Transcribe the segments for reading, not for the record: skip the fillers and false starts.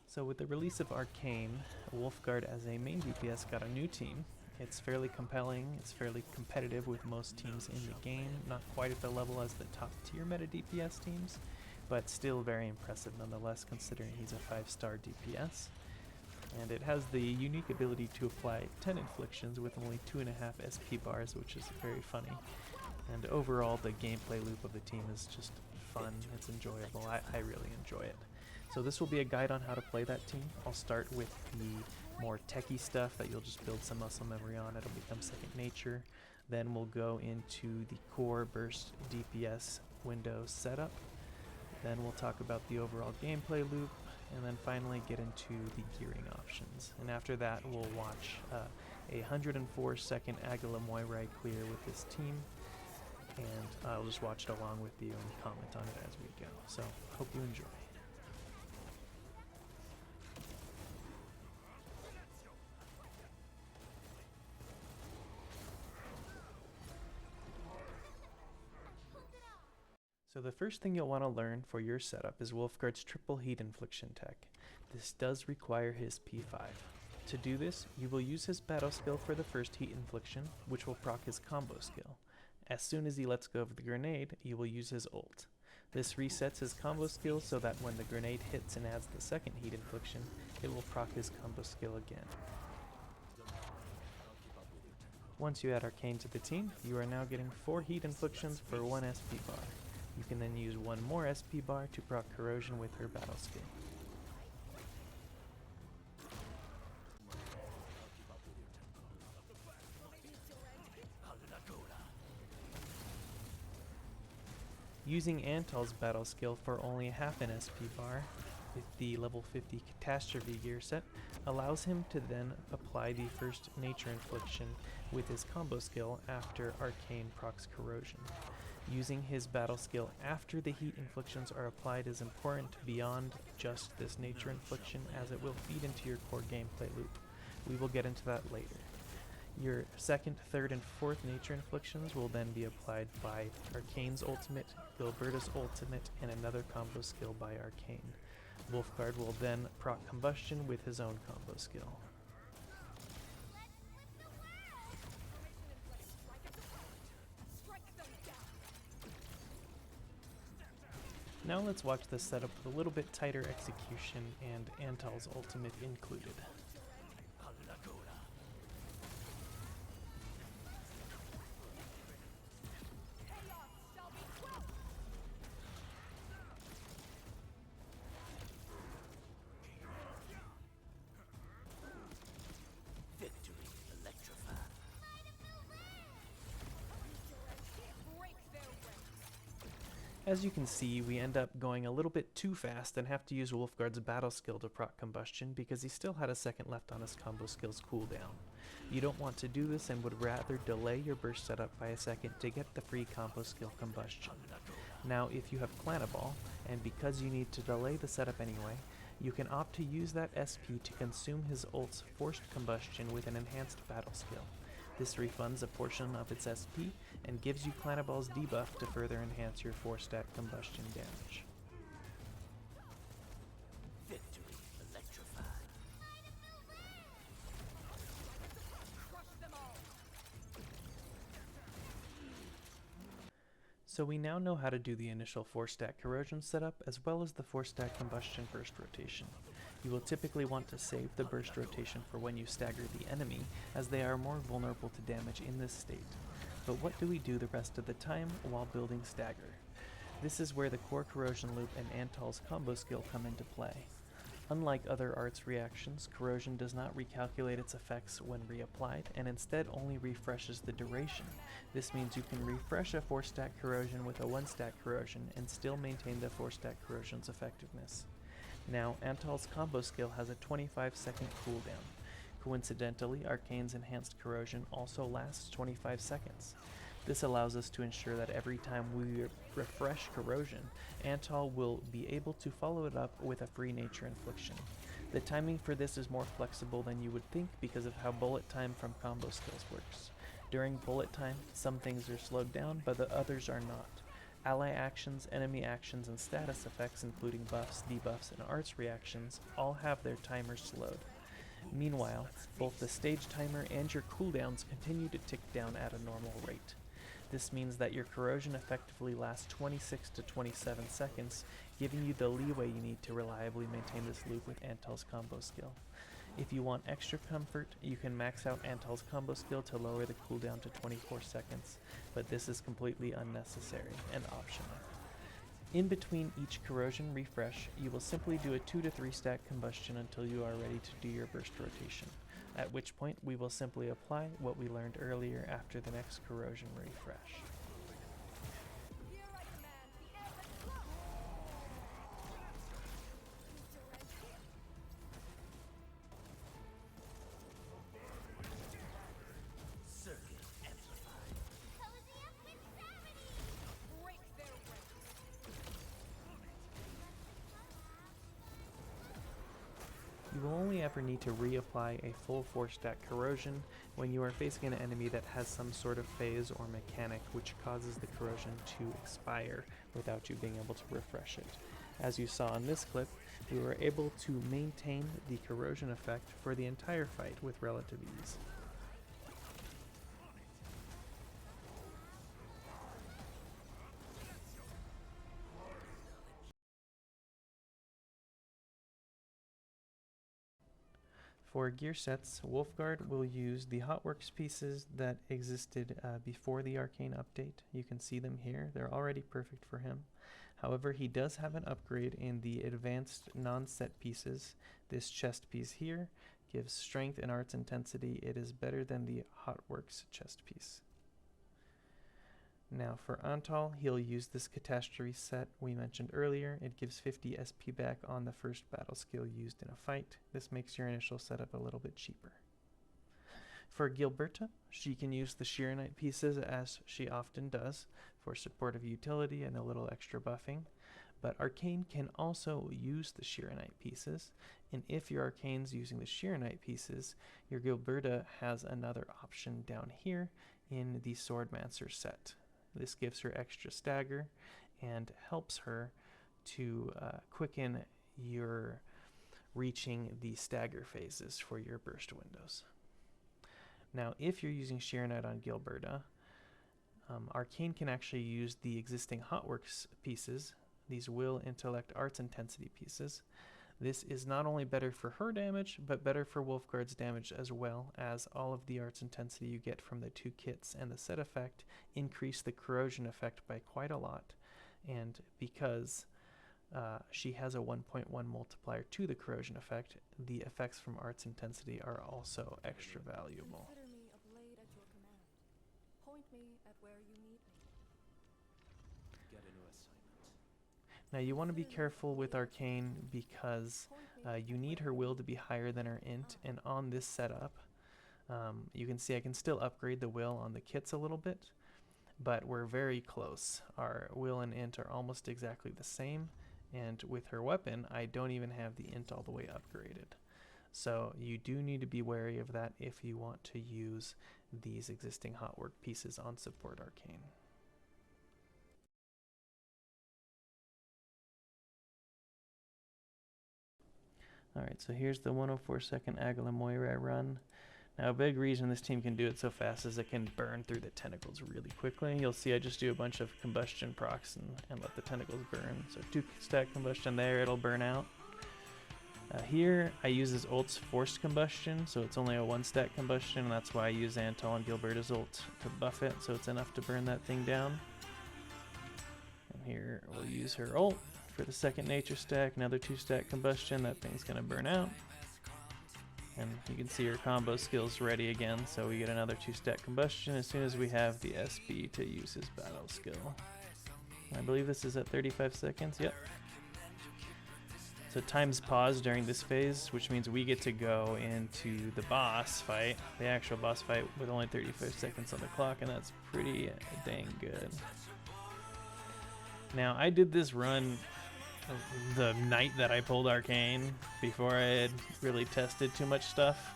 So with the release of Arcane, Wulfgard as a main DPS got a new team. It's fairly compelling, it's fairly competitive with most teams in the game, not quite at the level as the top tier meta DPS teams, but still very impressive nonetheless considering he's a 5-star DPS. And it has the unique ability to apply 10 inflictions with only 2.5 SP bars, which is very funny. And overall, the gameplay loop of the team is just fun, it's enjoyable, I really enjoy it. So this will be a guide on how to play that team. I'll start with the more techie stuff that you'll just build some muscle memory on, it'll become second nature. Then we'll go into the core burst DPS window setup. Then we'll talk about the overall gameplay loop, and then finally get into the gearing options. And after that, we'll watch a 104-second Agila Moirai clear with this team, and I'll just watch it along with you and comment on it as we go. So, hope you enjoy. So the first thing you'll want to learn for your setup is Wulfgard's triple heat infliction tech. This does require his P5. To do this, you will use his battle skill for the first heat infliction, which will proc his combo skill. As soon as he lets go of the grenade, you will use his ult. This resets his combo skill so that when the grenade hits and adds the second heat infliction, it will proc his combo skill again. Once you add Arcane to the team, you are now getting 4 heat inflictions for 1 SP bar. You can then use 1 more SP bar to proc Corrosion with her battle skill. Using Antal's battle skill for only half an SP bar with the level 50 Catastrophe gear set allows him to then apply the first nature infliction with his combo skill after Arcane procs Corrosion. Using his battle skill after the heat inflictions are applied is important beyond just this nature infliction, as it will feed into your core gameplay loop. We will get into that later. Your second, third, and fourth nature inflictions will then be applied by Arcane's ultimate, Gilberta's ultimate, and another combo skill by Arcane. Wulfgard will then proc Combustion with his own combo skill. Now let's watch this setup with a little bit tighter execution and Antal's ultimate included. Victory electrified. As you can see, we end up going a little bit too fast and have to use Wulfgard's battle skill to proc Combustion because he still had a second left on his combo skill's cooldown. You don't want to do this and would rather delay your burst setup by a second to get the free combo skill Combustion. Now if you have Clanaball, and because you need to delay the setup anyway, you can opt to use that SP to consume his ult's forced combustion with an enhanced battle skill. This refunds a portion of its SP and gives you Clanaball's debuff to further enhance your 4-stat combustion damage. Victory electrified. So we now know how to do the initial 4-stat corrosion setup as well as the 4-stat combustion burst rotation. You will typically want to save the burst rotation for when you stagger the enemy, as they are more vulnerable to damage in this state. But what do we do the rest of the time while building stagger? This is where the core corrosion loop and Antal's combo skill come into play. Unlike other arts reactions, corrosion does not recalculate its effects when reapplied, and instead only refreshes the duration. This means you can refresh a 4-stat corrosion with a 1-stat corrosion and still maintain the 4-stat corrosion's effectiveness. Now, Antal's combo skill has a 25-second cooldown. Coincidentally, Arcane's enhanced corrosion also lasts 25 seconds. This allows us to ensure that every time we refresh corrosion, Antal will be able to follow it up with a free nature infliction. The timing for this is more flexible than you would think because of how bullet time from combo skills works. During bullet time, some things are slowed down, but the others are not. Ally actions, enemy actions, and status effects, including buffs, debuffs, and arts reactions, all have their timers slowed. Meanwhile, both the stage timer and your cooldowns continue to tick down at a normal rate. This means that your corrosion effectively lasts 26 to 27 seconds, giving you the leeway you need to reliably maintain this loop with Antal's combo skill. If you want extra comfort, you can max out Antal's combo skill to lower the cooldown to 24 seconds, but this is completely unnecessary and optional. In between each corrosion refresh, you will simply do a 2 to 3 stack combustion until you are ready to do your burst rotation, at which point we will simply apply what we learned earlier after the next corrosion refresh. Circuit amplified. You will only ever need to reapply a full 4-stack corrosion when you are facing an enemy that has some sort of phase or mechanic which causes the corrosion to expire without you being able to refresh it. As you saw in this clip, we were able to maintain the corrosion effect for the entire fight with relative ease. For gear sets, Wulfgard will use the Hotworks pieces that existed before the Arcane update. You can see them here. They're already perfect for him. However, he does have an upgrade in the advanced non-set pieces. This chest piece here gives strength and arts intensity. It is better than the Hotworks chest piece. Now for Antal, he'll use this Catastrophe set we mentioned earlier. It gives 50 SP back on the first battle skill used in a fight. This makes your initial setup a little bit cheaper. For Gilberta, she can use the Sheeranite pieces as she often does for supportive utility and a little extra buffing. But Arcane can also use the Sheeranite pieces, and if your Arcane's using the Sheeranite pieces, your Gilberta has another option down here in the Swordmancer set. This gives her extra stagger and helps her to quicken your reaching the stagger phases for your burst windows. Now, if you're using Sheeranite on Gilberta, Arcane can actually use the existing Hotworks pieces, these Will, Intellect, Arts Intensity pieces. This is not only better for her damage, but better for Wulfgard's damage as well, as all of the arts intensity you get from the 2 kits and the set effect increase the corrosion effect by quite a lot. And because she has a 1.1 multiplier to the corrosion effect, the effects from arts intensity are also extra valuable. Consider me a blade at your command. Point me at where you need me. Get a new assignment. Now you want to be careful with Arcane because you need her will to be higher than her int, and on this setup you can see I can still upgrade the will on the kits a little bit, but we're very close. Our will and int are almost exactly the same, and with her weapon I don't even have the int all the way upgraded. So you do need to be wary of that if you want to use these existing Hotwork pieces on support Arcane. Alright, so here's the 104-second Agala Moira run. Now a big reason this team can do it so fast is it can burn through the tentacles really quickly. You'll see I just do a bunch of combustion procs and let the tentacles burn. So 2-stack combustion there, it'll burn out. Here I use his ult's forced combustion, so it's only a 1-stack combustion, and that's why I use Antal and Gilberta's ult to buff it, so it's enough to burn that thing down. And here we'll use her ult for the second nature stack, another 2-stack combustion. That thing's gonna burn out, and you can see her combo skills ready again, so we get another 2-stack combustion as soon as we have the SB to use his battle skill. I believe this is at 35 seconds. Yep. So time's paused during this phase, which means we get to go into the boss fight, the actual boss fight, with only 35 seconds on the clock, and that's pretty dang good. Now I did this run the night that I pulled Arcane, before I had really tested too much stuff.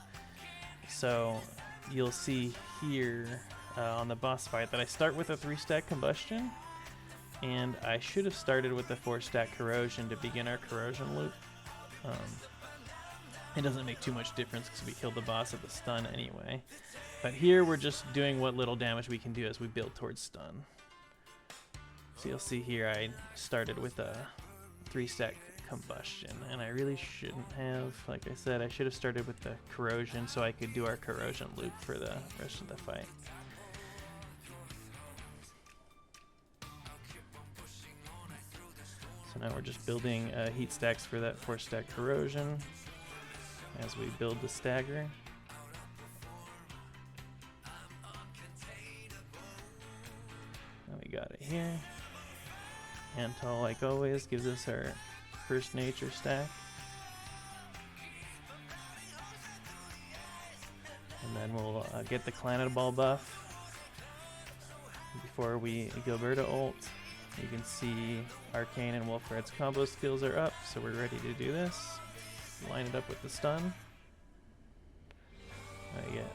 So you'll see here on the boss fight that I start with a 3-stack combustion, And I should have started with the 4-stack corrosion to begin our corrosion loop. It doesn't make too much difference because we killed the boss at the stun anyway. But here we're just doing what little damage we can do as we build towards stun. So you'll see here I started with a 3-stack combustion, and I really shouldn't have. Like I said, I should have started with the corrosion so I could do our corrosion loop for the rest of the fight. So now we're just building heat stacks for that 4-stack corrosion as we build the stagger. And we got it here. Antal, like always, gives us our first nature stack. And then we'll get the Cannonball buff before we Gilberta ult. You can see Arcane and Wulfgard's combo skills are up, so we're ready to do this. Line it up with the stun. I get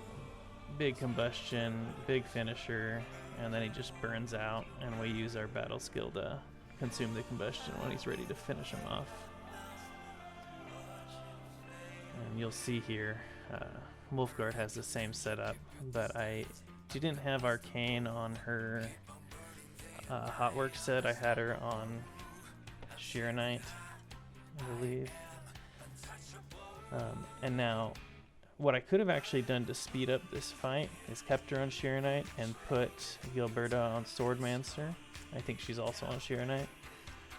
big combustion, big finisher, and then he just burns out, and we use our battle skill to consume the combustion when he's ready to finish him off. And you'll see here, Wulfgard has the same setup, but I didn't have Arcane on her Hot Work set. I had her on Sheer Knight, I believe. And now, what I could have actually done to speed up this fight is kept her on Sheer Knight and put Gilberta on Swordmancer. I think she's also on Sheer Knight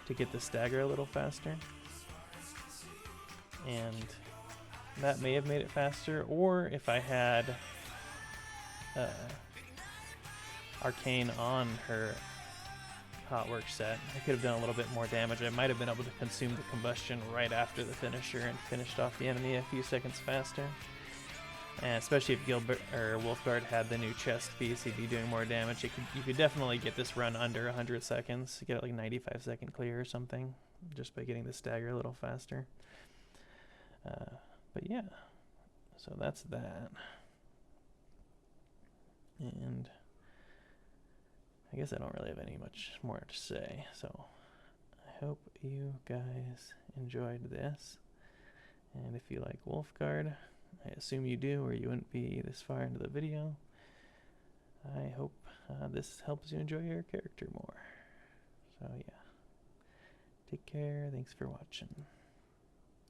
to get the stagger a little faster. And that may have made it faster, or if I had Arcane on her Hot Work set, I could have done a little bit more damage. I might have been able to consume the combustion right after the finisher and finished off the enemy a few seconds faster. And especially if Wulfgard had the new chest piece, he'd be doing more damage. You could definitely get this run under 100 seconds. You get it like 95-second clear or something, just by getting the stagger a little faster. But yeah, so that's that. And I guess I don't really have any much more to say, so I hope you guys enjoyed this. And if you like Wulfgard, I assume you do, or you wouldn't be this far into the video, I hope this helps you enjoy your character more. So yeah, take care, thanks for watching.